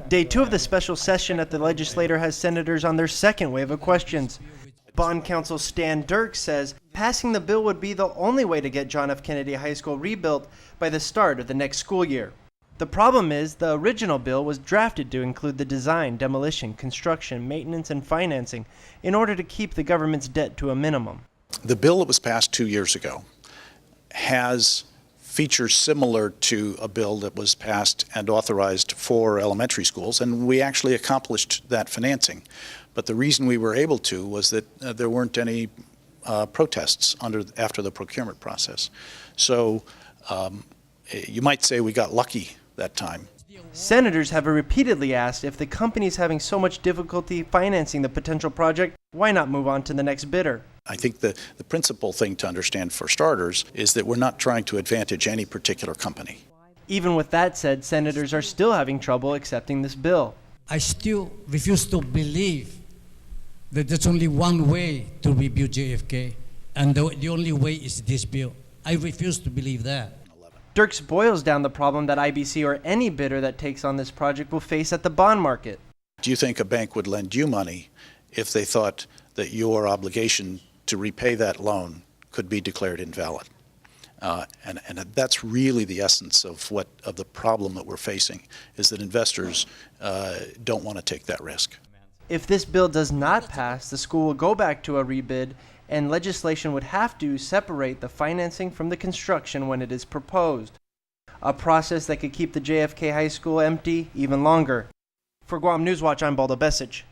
Day 2 of the special session at the legislature has senators on their second wave of questions. Bond counsel Stan Dirks says passing the bill would be the only way to get John F. Kennedy High School rebuilt by the start of the next school year. The problem is the original bill was drafted to include the design, demolition, construction, maintenance, and financing in order to keep the government's debt to a minimum. The bill that was passed 2 years ago has features similar to a bill that was passed and authorized for elementary schools, and we actually accomplished that financing. But the reason we were able to was that there weren't any protests after the procurement process. So you might say we got lucky that time. Senators have repeatedly asked if the company is having so much difficulty financing the potential project, why not move on to the next bidder? I think the principal thing to understand for starters is that we're not trying to advantage any particular company. Even with that said, senators are still having trouble accepting this bill. I still refuse to believe that there's only one way to rebuild JFK, and the only way is this bill. I refuse to believe that. Dirks boils down the problem that IBC or any bidder that takes on this project will face at the bond market. Do you think a bank would lend you money if they thought that your obligation to repay that loan could be declared invalid? And that's really the essence of the problem that we're facing, is that investors don't want to take that risk. If this bill does not pass, the school will go back to a rebid, and legislation would have to separate the financing from the construction when it is proposed, a process that could keep the JFK High School empty even longer. For Guam Newswatch, I'm Baldo Besic.